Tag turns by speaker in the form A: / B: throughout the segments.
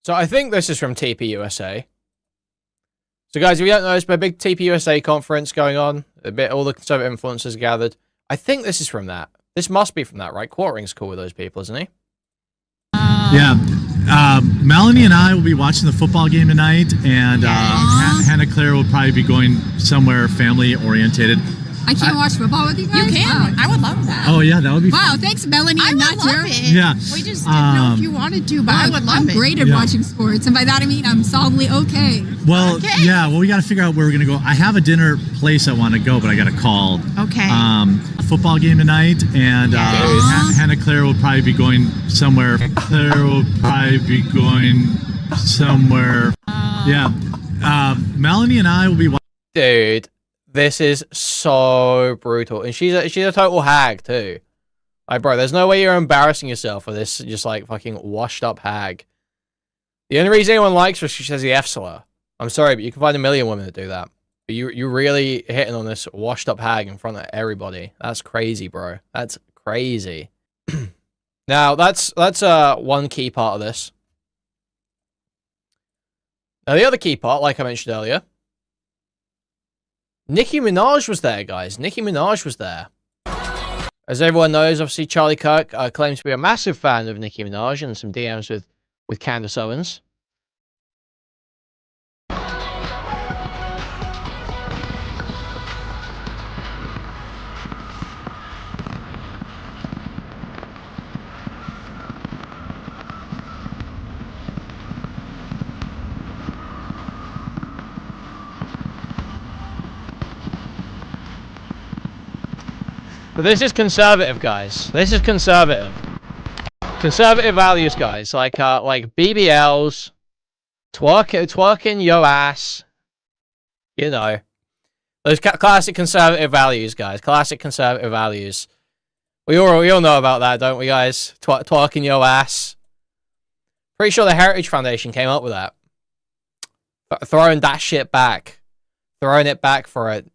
A: So I think this is from TPUSA. So guys, if you don't know, there's been a big TPUSA conference going on. All the conservative influencers gathered. I think this is from that. This must be from that, right? Quartering's cool with those people, isn't he?
B: Yeah. Melanie and I will be watching the football game tonight, and Hannah Claire will probably be going somewhere family-orientated.
C: I can't watch football with you guys?
D: You can. I would love that.
B: Oh, yeah, that would be fun.
C: Wow, thanks, Melanie.
D: I
C: I'm
D: would
C: not
D: love
C: sure.
D: it.
B: Yeah.
D: We just didn't know if you wanted to, but I would love it.
C: I'm great at watching sports, and by that I mean I'm solidly okay.
B: Well, yeah, well, we got to figure out where we're going to go. I have a dinner place I want to go, but I got a call.
D: Okay.
B: Football game tonight, and Hannah Claire will probably be going somewhere. Melanie and I will be watching.
A: Dude, this is so brutal. And she's a total hag, too. Like, bro, there's no way you're embarrassing yourself for this just, like, fucking washed-up hag. The only reason anyone likes her is she says the F slur. I'm sorry, but you can find a million women that do that. But you're really hitting on this washed-up hag in front of everybody. That's crazy, bro. That's crazy. Now, that's one key part of this. Now, the other key part, like I mentioned earlier, Nicki Minaj was there, guys. Nicki Minaj was there. As everyone knows, obviously, Charlie Kirk claims to be a massive fan of Nicki Minaj and some DMs with Candace Owens. But this is conservative, guys. This is conservative. Conservative values, guys. Like BBLs, twerking yo ass. You know. Those classic conservative values, guys. Classic conservative values. We all know about that, don't we, guys? Twerking yo ass. Pretty sure the Heritage Foundation came up with that. Throwing that shit back. Throwing it back for it.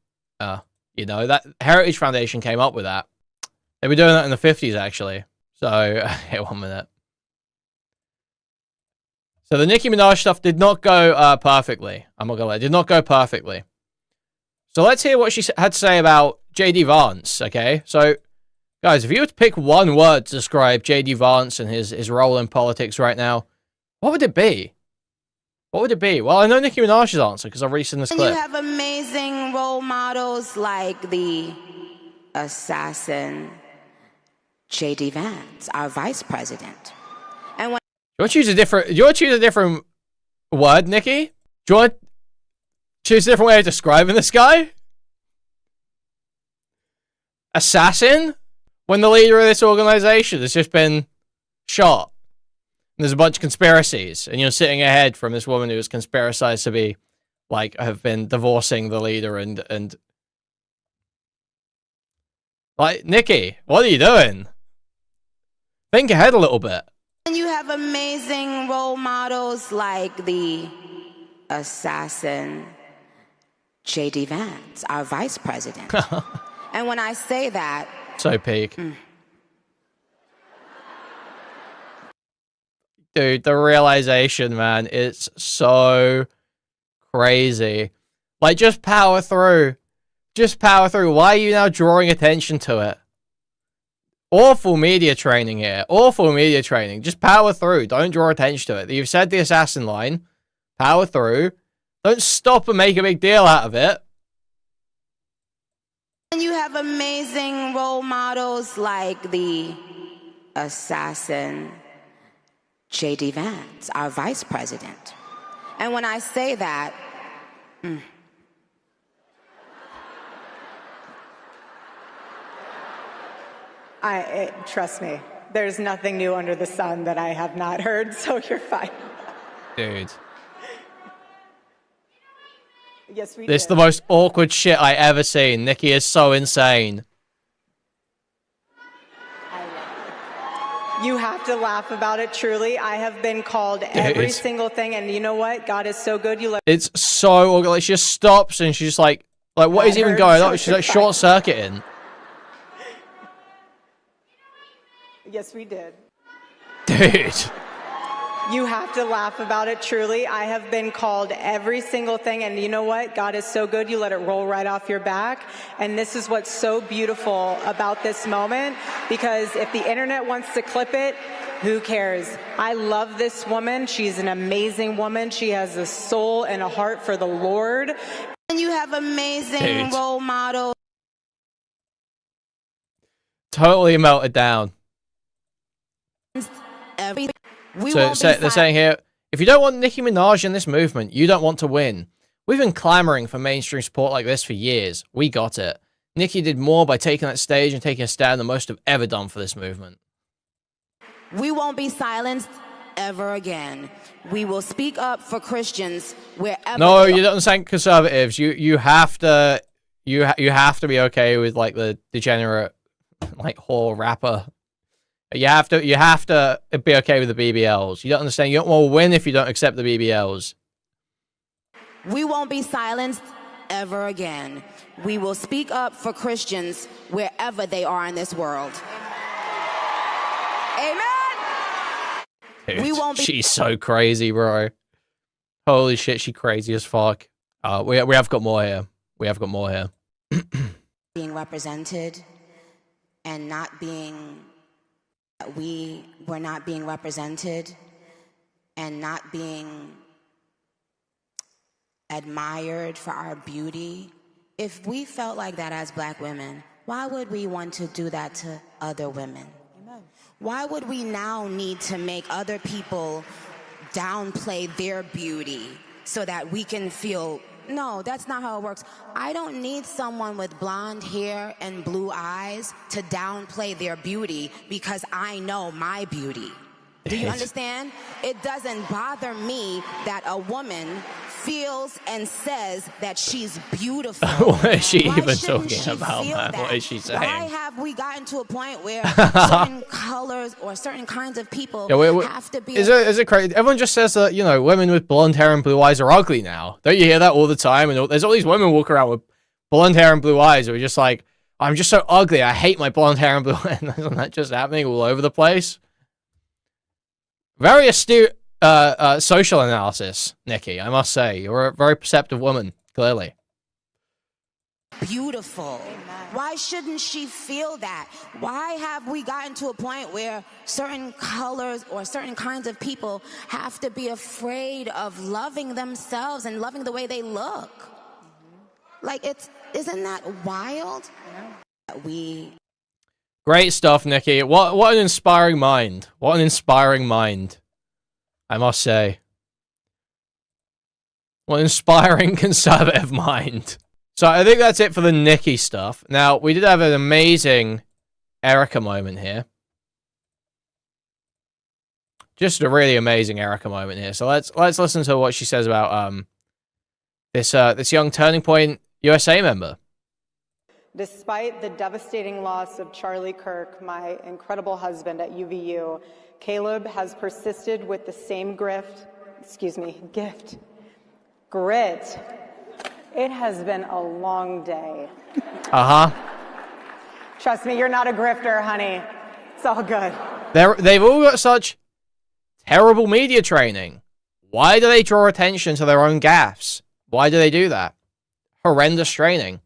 A: You know, that Heritage Foundation came up with that. They were doing that in the 50s, actually. So, hey, 1 minute. So the Nicki Minaj stuff did not go perfectly. I'm not gonna lie, it did not go perfectly. So let's hear what she had to say about JD Vance, okay? So, guys, if you were to pick one word to describe JD Vance and his role in politics right now, what would it be? What would it be? Well, I know Nicki Minaj's answer because I've already seen this clip.
E: You have amazing role models like the assassin JD Vance, our vice president. And when
A: Do you want to choose a different word, Nikki? Do you want to choose a different way of describing this guy? Assassin? When the leader of this organization has just been shot. And there's a bunch of conspiracies, and you're sitting ahead from this woman who is conspiracized to be, like, have been divorcing the leader and... Like, Nikki, what are you doing? Think ahead a little bit.
E: you have amazing role models like the assassin JD Vance, our vice president. And when I say that...
A: So peak. Dude, the realization, man, it's so crazy. Like, just power through. Just power through. Why are you now drawing attention to it? Awful media training here. Awful media training. Just power through. Don't draw attention to it. You've said the assassin line. Power through. Don't stop and make a big deal out of it.
E: And you have amazing role models like the assassin JD Vance, our vice president. And when I say that...
F: Trust me, there's nothing new under the sun that I have not heard, so you're fine.
A: Dude.
F: Yes, we
A: This is
F: did.
A: the most awkward shit I ever seen. Nikki is so insane.
F: You have to laugh about it, truly. I have been called every single thing, and you know what? God is so good. You let
A: It's so awkward. Like, she just stops and she's just like what is even going on? She's like short-circuiting.
F: Yes, we did.
A: Dude.
F: You have to laugh about it, truly. I have been called every single thing, and you know what? God is so good, you let it roll right off your back. And this is what's so beautiful about this moment, because if the internet wants to clip it, who cares? I love this woman. She's an amazing woman. She has a soul and a heart for the Lord.
E: And you have amazing role models.
A: Totally melted down.
E: They're
A: saying here, if you don't want Nicki Minaj in this movement, you don't want to win. We've been clamoring for mainstream support like this for years. We got it. Nicki did more by taking that stage and taking a stand than most have ever done for this movement.
E: We won't be silenced ever again. We will speak up for Christians wherever.
A: No, you don't understand conservatives. You have to you have to be okay with like the degenerate like whore rapper. You have to be okay with the BBLs. You don't understand. You don't want to win if you don't accept the BBLs.
E: We won't be silenced ever again. We will speak up for Christians wherever they are in this world. Amen.
A: Dude,
E: We won't be.
A: She's so crazy, bro. Holy shit, she crazy as fuck. We have got more here. We have got more here.
E: Being represented and not being. We're not being represented and not being admired for our beauty. If we felt like that as black women, why would we want to do that to other women? Amen. Why would we now need to make other people downplay their beauty so that we can feel, no, that's not how it works. I don't need someone with blonde hair and blue eyes to downplay their beauty because I know my beauty. Do you understand? It doesn't bother me that a woman feels and says that she's beautiful.
A: What is she
E: Why
A: even
E: shouldn't
A: talking
E: she
A: about,
E: feel
A: man?
E: that?
A: What is she saying?
E: Why have we gotten to a point where certain colors or certain kinds of people have to be...
A: Is it crazy? Everyone just says that, you know, women with blonde hair and blue eyes are ugly now. Don't you hear that all the time? And there's all these women walking around with blonde hair and blue eyes who are just like, I'm just so ugly. I hate my blonde hair and blue eyes. Isn't that just happening all over the place? Very astute social analysis, Nicki, I must say. You're a very perceptive woman, clearly.
E: Beautiful. Why shouldn't she feel that? Why have we gotten to a point where certain colors or certain kinds of people have to be afraid of loving themselves and loving the way they look? Like, isn't that wild?
A: Great stuff, Nicki. What an inspiring mind. What an inspiring mind, I must say. What an inspiring conservative mind. So I think that's it for the Nicki stuff. Now, we did have an amazing Erika moment here. Just a really amazing Erika moment here. So let's listen to what she says about this young Turning Point USA member.
F: Despite the devastating loss of Charlie Kirk, my incredible husband at UVU, Caleb has persisted with the same gift. Grit. It has been a long day.
A: Uh-huh.
F: Trust me, you're not a grifter, honey. It's all good.
A: They've all got such terrible media training. Why do they draw attention to their own gaffes? Why do they do that? Horrendous training.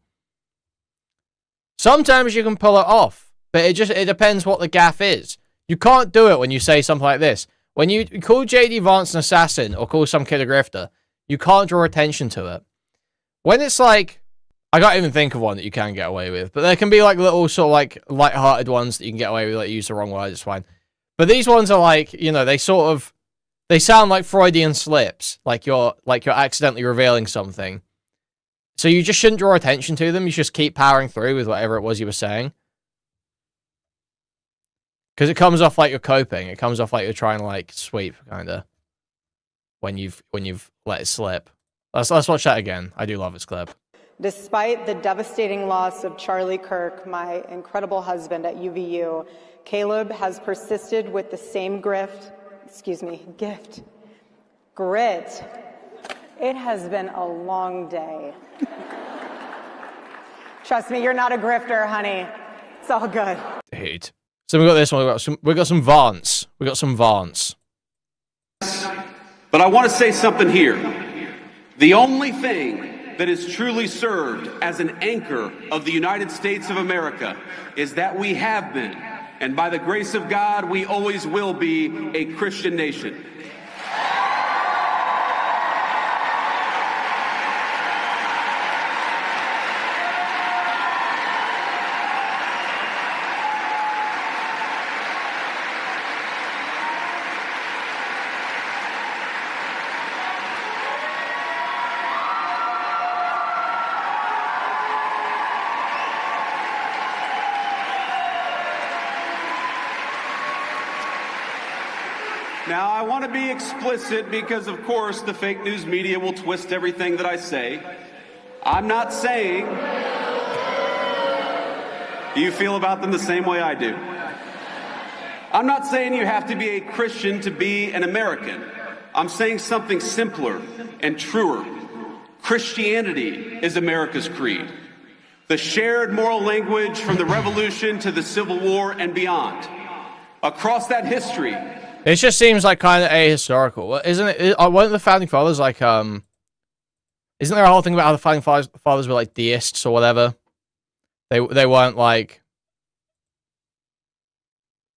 A: Sometimes you can pull it off, but it depends what the gaffe is. You can't do it when you say something like this. When you call JD Vance an assassin or call some kid a grifter, you can't draw attention to it. When it's like, I can't even think of one that you can get away with, but there can be like little sort of like light-hearted ones that you can get away with, like use the wrong word, it's fine. But these ones are like, you know, they sound like Freudian slips, like you're accidentally revealing something. So you just shouldn't draw attention to them. You just keep powering through with whatever it was you were saying. Because it comes off like you're coping. It comes off like you're trying to like sweep, kind of. When you've let it slip. Let's watch that again. I do love this clip.
F: Despite the devastating loss of Charlie Kirk, my incredible husband at UVU, Caleb has persisted with the same gift. Grit. It has been a long day. Trust me, you're not a grifter, honey. It's all good.
A: Dude. So we got this one. We got some Vance. We got some Vance.
G: But I want to say something here. The only thing that is truly served as an anchor of the United States of America is that we have been, and by the grace of God, we always will be, a Christian nation. Now, I want to be explicit because, of course, the fake news media will twist everything that I say. I'm not saying you feel about them the same way I do. I'm not saying you have to be a Christian to be an American. I'm saying something simpler and truer. Christianity is America's creed. The shared moral language from the Revolution to the Civil War and beyond. Across that history,
A: it just seems like kind of ahistorical, isn't it? Weren't the founding fathers like isn't there a whole thing about how the founding fathers were like deists or whatever? They weren't like,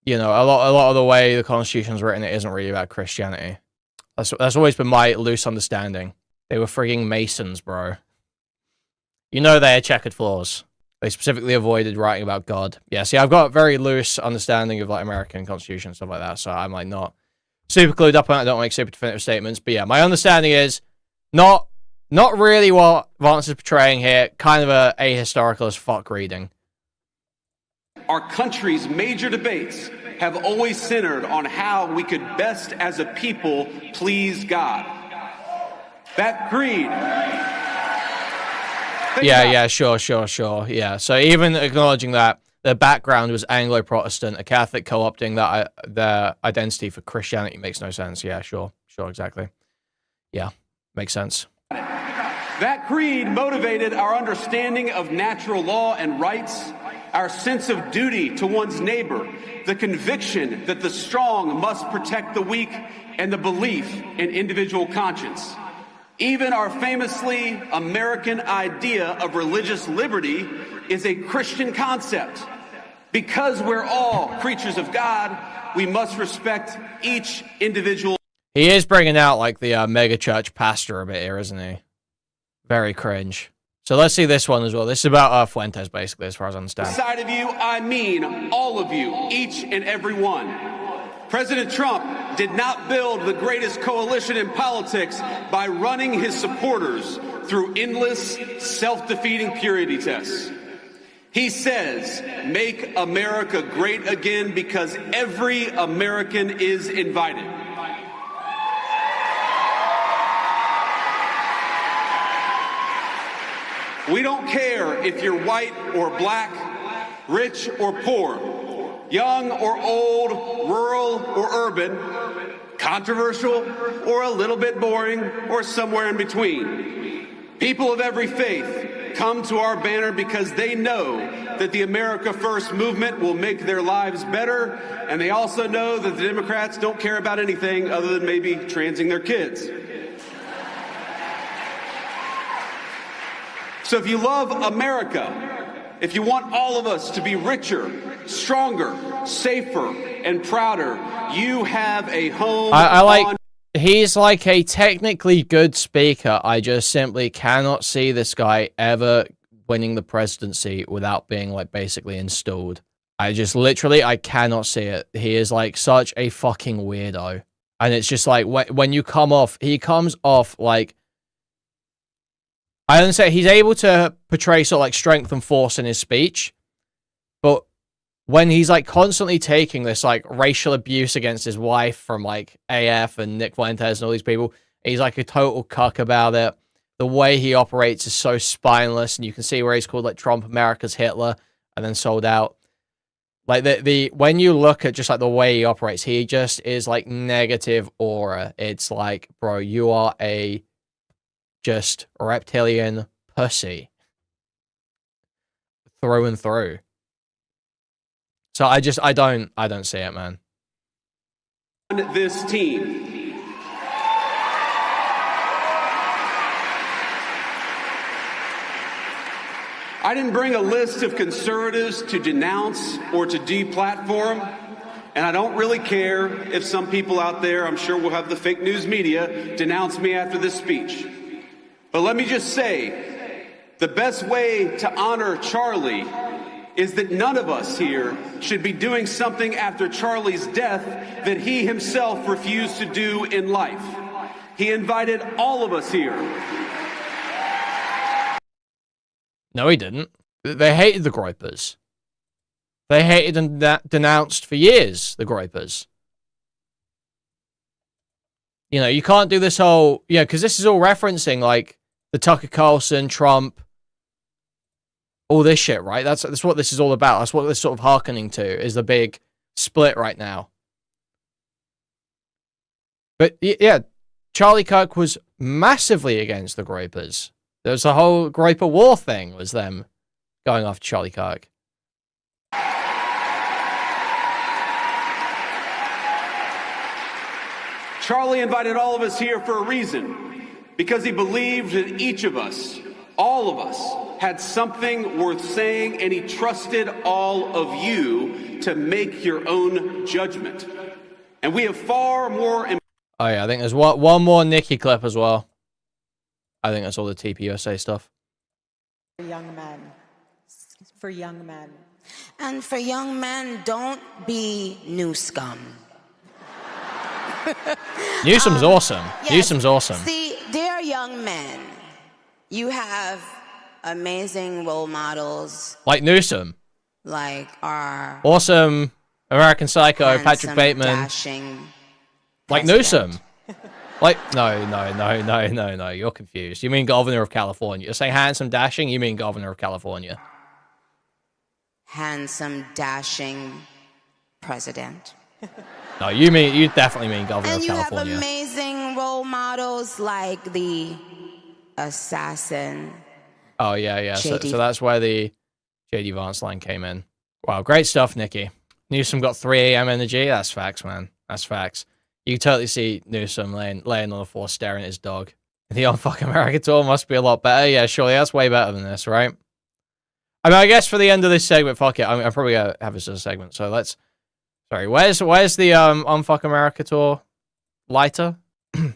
A: you know, a lot of the way the Constitution's written, it isn't really about Christianity. That's always been my loose understanding. They were frigging Masons, bro. You know they had checkered flaws. They specifically avoided writing about God. Yeah, see, I've got a very loose understanding of like American Constitution and stuff like that, so I'm like not super clued up on it. I don't make super definitive statements, but yeah, my understanding is not really what Vance is portraying here. Kind of a ahistorical as fuck reading.
G: Our country's major debates have always centered on how we could best as a people please God. That greed.
A: Yeah, sure. Yeah, so even acknowledging that their background was Anglo-Protestant, a Catholic co-opting that their identity for Christianity makes no sense. Yeah, sure, exactly. Yeah, makes sense.
G: That greed motivated our understanding of natural law and rights, our sense of duty to one's neighbor, the conviction that the strong must protect the weak, and the belief in individual conscience. Even our famously American idea of religious liberty is a Christian concept. Because we're all creatures of God, we must respect each individual.
A: He is bringing out like the mega church pastor a bit here, isn't he? Very cringe. So let's see this one as well. This is about Fuentes, basically, as far as I understand.
G: Side of you, I mean all of you, each and every one. President Trump did not build the greatest coalition in politics by running his supporters through endless, self-defeating purity tests. He says, make America great again because every American is invited. We don't care if you're white or black, rich or poor, young or old, rural or urban, controversial or a little bit boring or somewhere in between. People of every faith come to our banner because they know that the America First movement will make their lives better, and they also know that the Democrats don't care about anything other than maybe transing their kids. So if you love America, if you want all of us to be richer, stronger, safer, and prouder, you have a home.
A: I like, he's like a technically good speaker. I just simply cannot see this guy ever winning the presidency without being like basically installed. I just literally, I cannot see it. He is like such a fucking weirdo. And it's just like, when you come off, he comes off like, I understand he's able to portray sort of like strength and force in his speech, but when he's like constantly taking this like racial abuse against his wife from like AF and Nick Fuentes and all these people, he's like a total cuck about it. The way he operates is so spineless, and you can see where he's called like Trump America's Hitler and then sold out. Like the when you look at just like the way he operates, he just is like negative aura. It's like, bro, you are a just reptilian pussy through and through. So I don't see it, man.
G: This team. I didn't bring a list of conservatives to denounce or to deplatform, and I don't really care if some people out there, I'm sure we'll have the fake news media, denounce me after this speech. But let me just say, the best way to honor Charlie is that none of us here should be doing something after Charlie's death that he himself refused to do in life. He invited all of us here.
A: No, he didn't. They hated the Groypers. They hated and denounced for years, the Groypers. You know, you can't do this whole... Yeah, because this is all referencing, like, the Tucker Carlson, Trump, all this shit, right? That's what this is all about. That's what this sort of hearkening to, is the big split right now. But, yeah, Charlie Kirk was massively against the Groypers. There was a whole Groyper war thing, was them going after Charlie Kirk.
G: Charlie invited all of us here for a reason, because he believed that each of us, all of us, had something worth saying, and he trusted all of you to make your own judgment. And we have far more...
A: Oh yeah, I think there's one more Nicki clip as well. I think that's all the TPUSA stuff.
F: For young men. For young men.
E: And for young men, don't be new scum.
A: Newsom's awesome.
E: Yes.
A: Newsom's awesome.
E: See, dear young men, you have amazing role models.
A: Like Newsom.
E: Like our...
A: Awesome American Psycho, Patrick Bateman.
E: Dashing
A: like
E: president.
A: Newsom. Like, no, you're confused. You mean Governor of California. You're saying handsome, dashing, you mean Governor of California.
E: Handsome, dashing president.
A: No, you definitely mean Governor
E: And
A: of
E: you
A: California.
E: have amazing role models like the assassin.
A: Oh, yeah. So
E: JD.
A: that's where the JD Vance line came in. Wow, great stuff, Nicki. Newsom got 3 a.m. energy. That's facts, man. That's facts. You can totally see Newsom laying on the floor staring at his dog. The Unfuck America tour must be a lot better. Yeah, surely that's way better than this, right? I mean, I guess for the end of this segment, fuck it. I'm probably going to have this as a segment. So let's... Sorry, where's the Unfuck America tour lighter?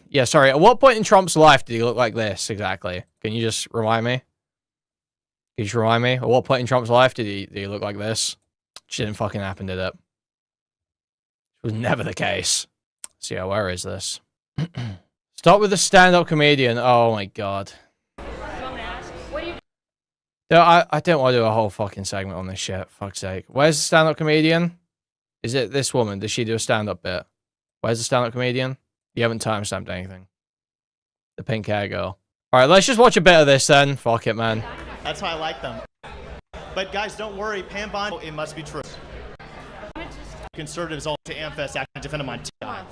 A: Yeah, sorry. At what point in Trump's life did he look like this exactly? Can you just remind me? Can you just remind me? At what point in Trump's life did he look like this? Which didn't fucking happen, did it? It was never the case. So yeah, where is this? Start with the stand-up comedian. Oh my god. No, I don't want to do a whole fucking segment on this shit. Fuck's sake. Where's the stand-up comedian? Is it this woman? Does she do a stand-up bit? Where's the stand-up comedian? You haven't timestamped anything. The pink hair girl. Alright, let's just watch a bit of this then. Fuck it, man.
H: That's how I like them. But guys, don't worry. Pam Bond, it must be true. Conservatives all to AmericaFest acting to defend him on TikTok.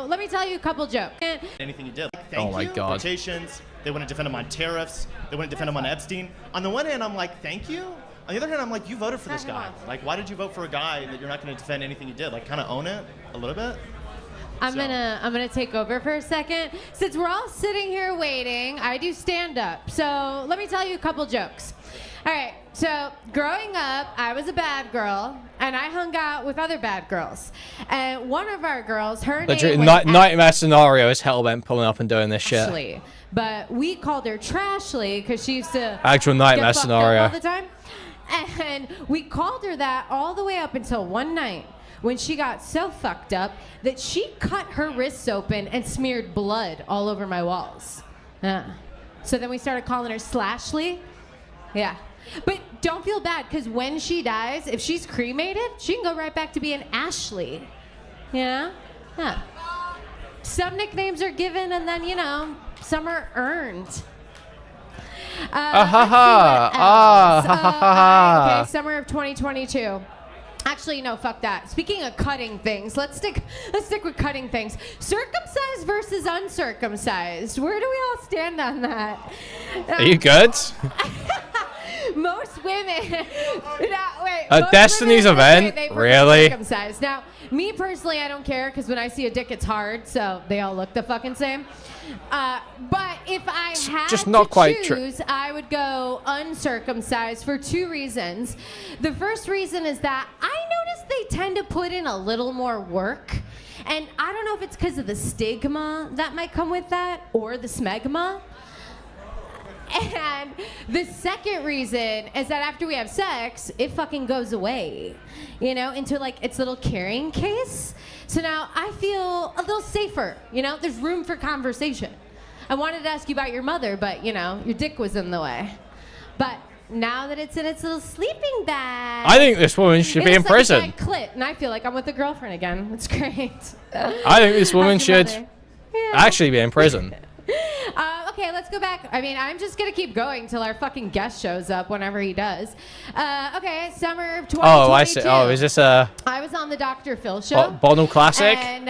I: Let me tell you a couple jokes.
H: Anything you did. Like,
A: oh my god.
H: Quotations. They wouldn't defend him on tariffs. They wouldn't defend him on Epstein. On the one hand, I'm like, thank you. On the other hand, I'm like, you voted for this guy. Like, why did you vote for a guy that you're not going to defend anything he did? Like, kind of own it a little bit.
I: I'm gonna take over for a second. Since we're all sitting here waiting, I do stand up. So let me tell you a couple jokes. All right. So growing up, I was a bad girl, and I hung out with other bad girls. And one of our girls, her name was
A: Nightmare scenario is Hellbent pulling up and doing this shit.
I: Ashley, but we called her Trashly because she used to
A: actual nightmare
I: get fucked
A: scenario
I: up all the time. And we called her that all the way up until one night when she got so fucked up that she cut her wrists open and smeared blood all over my walls. So then we started calling her Slashly. Yeah. But don't feel bad, because when she dies, if she's cremated, she can go right back to being Ashley. Yeah? Some nicknames are given, and then, you know, some are earned. Okay, summer of 2022. Actually, no, fuck that. Speaking of cutting things, let's stick with cutting things. Circumcised versus uncircumcised. Where do we all stand on that?
A: Are you good?
I: Most women.
A: Destiny's event?
I: They
A: really?
I: circumcised. Now, Me personally, I don't care because when I see a dick, it's hard, so they all look the fucking same. But if I had
A: just not
I: to
A: quite
I: choose, I would go uncircumcised for 2 reasons. The first reason is that I notice they tend to put in a little more work. And I don't know if it's because of the stigma that might come with that or the smegma. And the second reason is that after we have sex, it fucking goes away, you know, into like its little carrying case. So now I feel a little safer, you know, there's room for conversation. I wanted to ask you about your mother, but you know, your dick was in the way. But now that it's in its little sleeping bag,
A: I think this woman should be in prison.
I: Like a clit, and I feel like I'm with a girlfriend again. It's great.
A: I think this woman should actually be in prison.
I: Okay, let's go back. I mean, I'm just going to keep going till our fucking guest shows up whenever he does. Okay, summer of 2022.
A: Oh, I see. Oh, is this a...
I: I was on the Dr. Phil show.
A: Bonnell Classic?
I: And,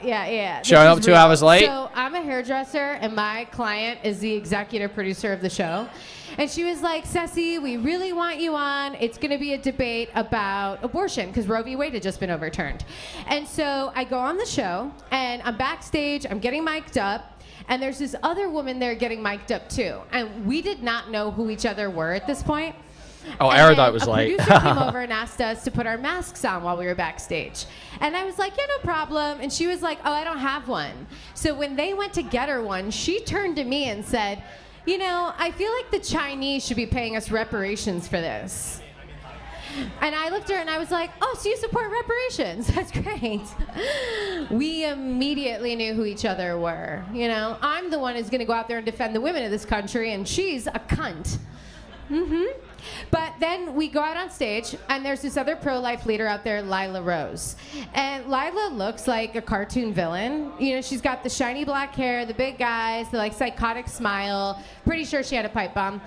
I: yeah.
A: Showing up 2 hours late?
I: So, I'm a hairdresser, and my client is the executive producer of the show. And she was like, Ceci, we really want you on. It's going to be a debate about abortion because Roe v. Wade had just been overturned. And so I go on the show, and I'm backstage. I'm getting mic'd up. And there's this other woman there getting mic'd up too. And we did not know who each other were at this point.
A: Oh, Erudite was late.
I: A producer came over and asked us to put our masks on while we were backstage. And I was like, yeah, no problem. And she was like, oh, I don't have one. So when they went to get her one, she turned to me and said, you know, I feel like the Chinese should be paying us reparations for this. And I looked at her and I was like, oh, so you support reparations? That's great. We immediately knew who each other were. You know, I'm the one who's going to go out there and defend the women of this country, and she's a cunt. But then we go out on stage, and there's this other pro-life leader out there, Lila Rose. And Lila looks like a cartoon villain. You know, she's got the shiny black hair, the big eyes, the like psychotic smile. Pretty sure she had a pipe bomb.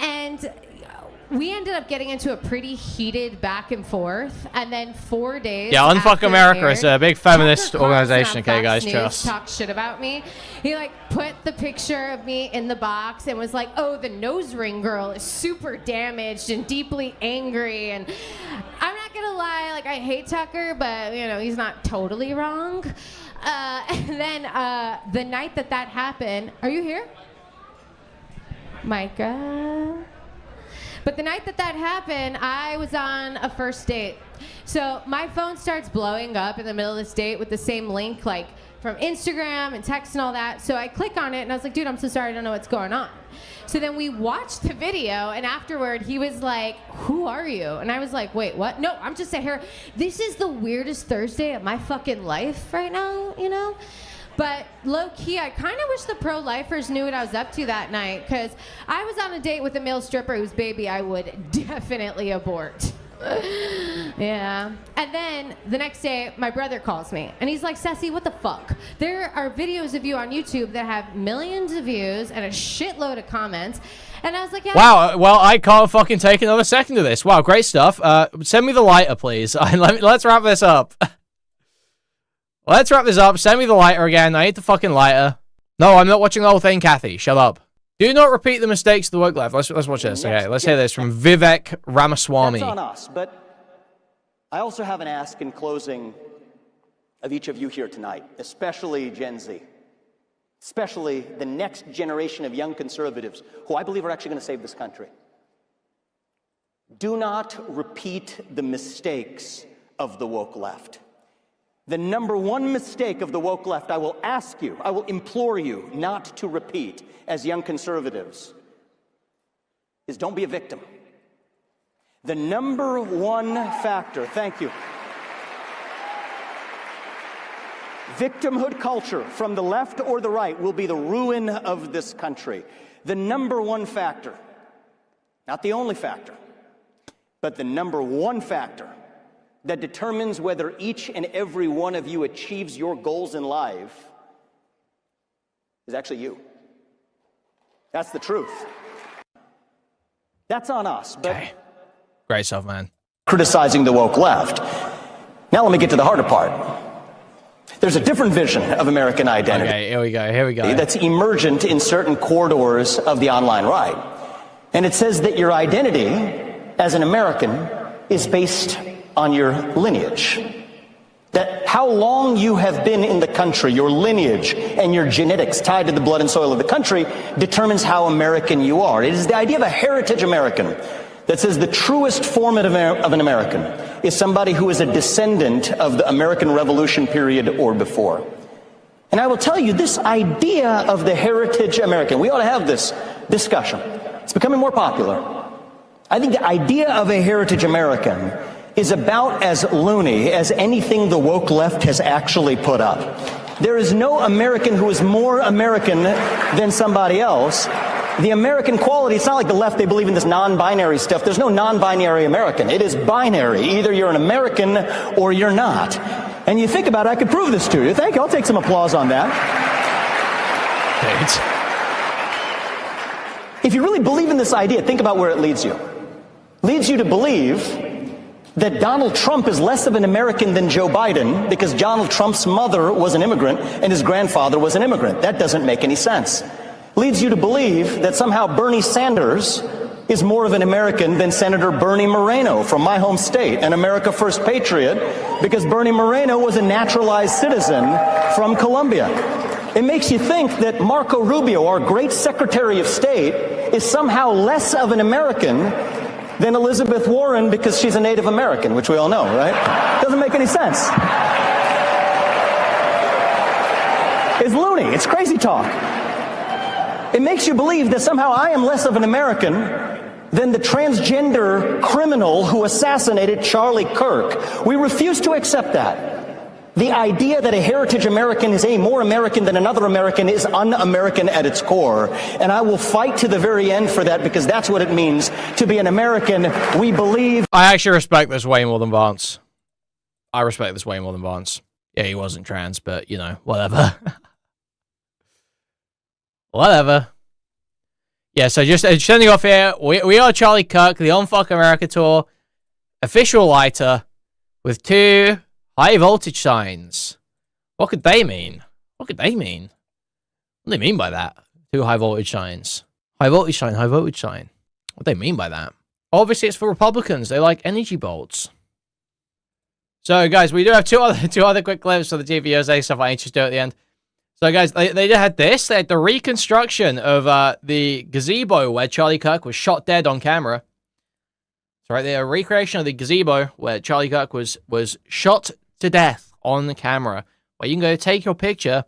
I: And we ended up getting into a pretty heated back and forth, and then 4 days.
A: Yeah, Unfuck America is a big feminist organization. Okay, guys,
I: News
A: trust.
I: Talk shit about me. He like put the picture of me in the box and was like, "Oh, the nose ring girl is super damaged and deeply angry." And I'm not gonna lie, like I hate Tucker, but you know he's not totally wrong. And then the night that happened, are you here, Micah? But the night that happened, I was on a first date. So my phone starts blowing up in the middle of this date with the same link, like from Instagram and text and all that. So I click on it and I was like, dude, I'm so sorry, I don't know what's going on. So then we watched the video, and afterward he was like, who are you? And I was like, wait, what? No, I'm just here. This is the weirdest Thursday of my fucking life right now, you know? But low-key, I kind of wish the pro-lifers knew what I was up to that night, because I was on a date with a male stripper whose baby I would definitely abort. Yeah. And then the next day, my brother calls me, and he's like, Ceci, what the fuck? There are videos of you on YouTube that have millions of views and a shitload of comments. And I was like, yeah.
A: Wow, well, I can't fucking take another second of this. Wow, great stuff. Send me the lighter, please. Let's wrap this up. Let's wrap this up. Send me the lighter again. I need the fucking lighter. No, I'm not watching the whole thing, Kathy. Shut up. Do not repeat the mistakes of the work left. Let's watch this. Okay, let's hear this from Vivek Ramaswamy.
J: That's on us, but I also have an ask in closing of each of you here tonight, especially Gen Z, especially the next generation of young conservatives who I believe are actually going to save this country. Do not repeat the mistakes of the woke left. The number one mistake of the woke left, I will ask you, I will implore you not to repeat as young conservatives, is don't be a victim. The number one factor, thank you. Victimhood culture from the left or the right will be the ruin of this country. The number one factor, not the only factor, but the number one factor that determines whether each and every one of you achieves your goals in life is actually you. That's the truth. That's on us. But
A: okay. Great stuff, man.
J: Criticizing the woke left. Now let me get to the harder part. There's a different vision of American identity.
A: Okay, here we go.
J: That's emergent in certain corridors of the online right. And it says that your identity as an American is based on your lineage. that how long you have been in the country, your lineage and your genetics tied to the blood and soil of the country determines how American you are. It is the idea of a heritage American that says the truest form of an American is somebody who is a descendant of the American Revolution period or before. And I will tell you, this idea of the heritage American, we ought to have this discussion. It's becoming more popular. I think the idea of a heritage American is about as loony as anything the woke left has actually put up. There is no American who is more American than somebody else. The American quality, it's not like the left, they believe in this non-binary stuff. There's no non-binary American. It is binary. Either you're an American or you're not. And you think about it, I could prove this to you. Thank you. I'll take some applause on that.
A: Thanks.
J: If you really believe in this idea, think about where it leads you. Leads you to believe that Donald Trump is less of an American than Joe Biden because Donald Trump's mother was an immigrant and his grandfather was an immigrant. That doesn't make any sense. Leads you to believe that somehow Bernie Sanders is more of an American than Senator Bernie Moreno from my home state, an America First patriot, because Bernie Moreno was a naturalized citizen from Colombia. It makes you think that Marco Rubio, our great Secretary of State, is somehow less of an American than Elizabeth Warren because she's a Native American, which we all know, right? Doesn't make any sense. It's loony. It's crazy talk. It makes you believe that somehow I am less of an American than the transgender criminal who assassinated Charlie Kirk. We refuse to accept that. The idea that a heritage American is a more American than another American is un-American at its core. And I will fight to the very end for that because that's what it means to be an American. We believe...
A: I actually respect this way more than Vance. I respect this way more than Vance. Yeah, he wasn't trans, but, you know, whatever. Whatever. Yeah, so just sending off here, we are Charlie Kirk, the On Fuck America Tour official lighter with 2 high voltage signs. What could they mean? What could they mean? What do they mean by that? 2 high voltage signs. High voltage sign, high voltage sign. What do they mean by that? Obviously, it's for Republicans. They like energy bolts. So, guys, we do have two other quick clips for the TPUSA stuff I need to do at the end. So, guys, they had this. They had the reconstruction of the gazebo where Charlie Kirk was shot dead on camera. So, right there, a recreation of the gazebo where Charlie Kirk was shot to death on the camera, where you can go take your picture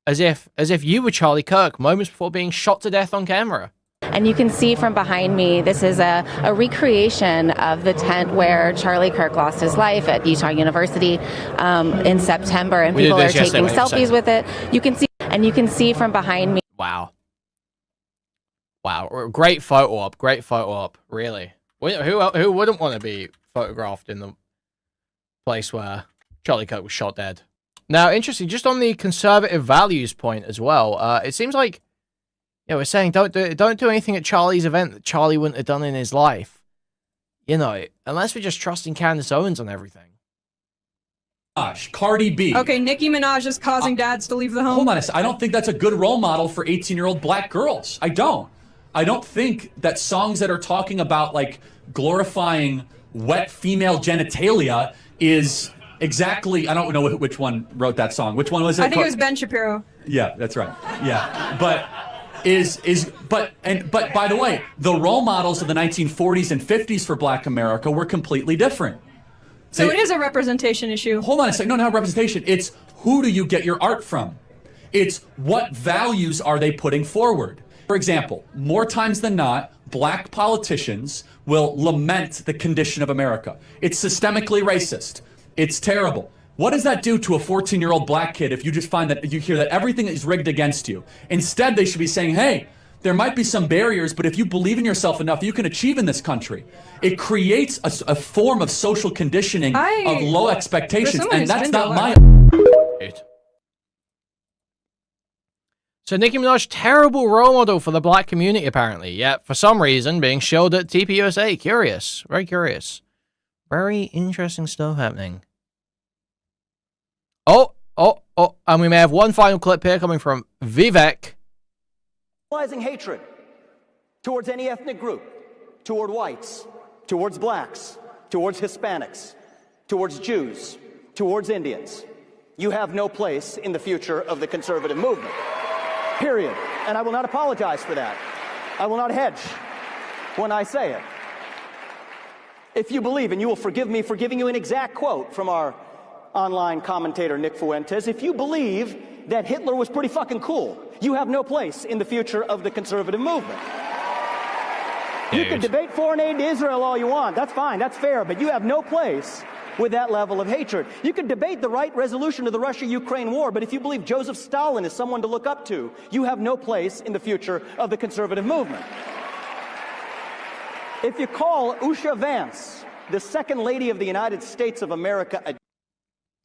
A: as if you were Charlie Kirk moments before being shot to death on camera.
K: And you can see from behind me, this is a recreation of the tent where Charlie Kirk lost his life at Utah University in September, and people are taking selfies with it. You can see from behind me.
A: Wow. Wow, great photo op, really. Who wouldn't want to be photographed in the place where Charlie Kirk was shot dead? Now, interesting, just on the conservative values point as well, it seems like, you know, we're saying don't do anything at Charlie's event that Charlie wouldn't have done in his life. You know, unless we're just trusting Candace Owens on everything.
L: Cardi B.
M: Okay, Nicki Minaj is causing dads to leave the home.
L: Hold on a second. I don't think that's a good role model for 18-year-old black girls. I don't think that songs that are talking about, like, glorifying wet female genitalia is exactly... I don't know which one wrote that song. Which one was it?
M: I think it was Ben Shapiro.
L: Yeah, that's right. Yeah. But by the way, the role models of the 1940s and 50s for black America were completely different.
M: So it is a representation issue.
L: Hold on a second. No, not representation. It's who do you get your art from? It's what values are they putting forward? For example, more times than not, black politicians will lament the condition of America. It's systemically racist. It's terrible. What does that do to a 14-year-old black kid if you just find that you hear that everything is rigged against you? Instead, they should be saying, hey, there might be some barriers, but if you believe in yourself enough, you can achieve in this country. It creates a form of social conditioning of low expectations, and that's not my...
A: So Nicki Minaj, terrible role model for the black community, apparently. Yet, for some reason, being showed at TPUSA. Curious. Very curious. Very interesting stuff happening. Oh, and we may have one final clip here coming from Vivek.
J: Hatred towards any ethnic group, toward whites, towards blacks, towards Hispanics, towards Jews, towards Indians, you have no place in the future of the conservative movement. Period. And I will not apologize for that. I will not hedge when I say it. If you believe, and you will forgive me for giving you an exact quote from our online commentator Nick Fuentes, if you believe that Hitler was pretty fucking cool, you have no place in the future of the conservative movement. You can debate foreign aid to Israel all you want. That's fine. That's fair. But you have no place with that level of hatred. You can debate the right resolution to the Russia-Ukraine war, but if you believe Joseph Stalin is someone to look up to, you have no place in the future of the conservative movement. If you call Usha Vance, the second lady of the United States of America, a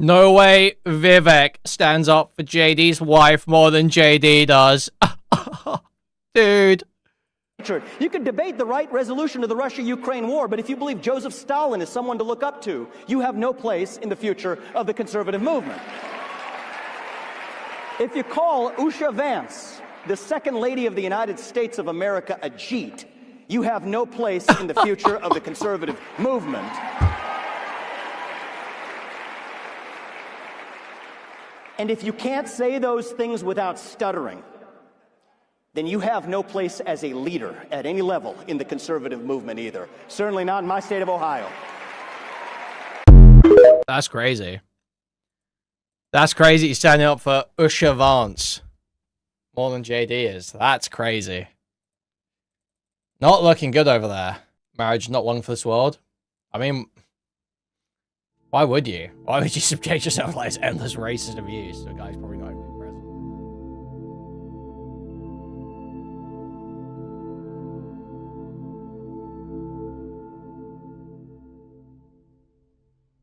A: no way Vivek stands up for JD's wife more than JD does. Dude.
J: You can debate the right resolution to the Russia-Ukraine war, but if you believe Joseph Stalin is someone to look up to, you have no place in the future of the conservative movement. If you call Usha Vance, the second lady of the United States of America, a Jeet, you have no place in the future of the conservative movement. And if you can't say those things without stuttering, then you have no place as a leader at any level in the conservative movement either. Certainly not in my state of Ohio.
A: That's crazy. That's crazy. He's standing up for Usha Vance more than JD is. That's crazy. Not looking good over there. Marriage not long for this world. I mean, why would you? Why would you subject yourself to like this endless racist abuse? So guys probably not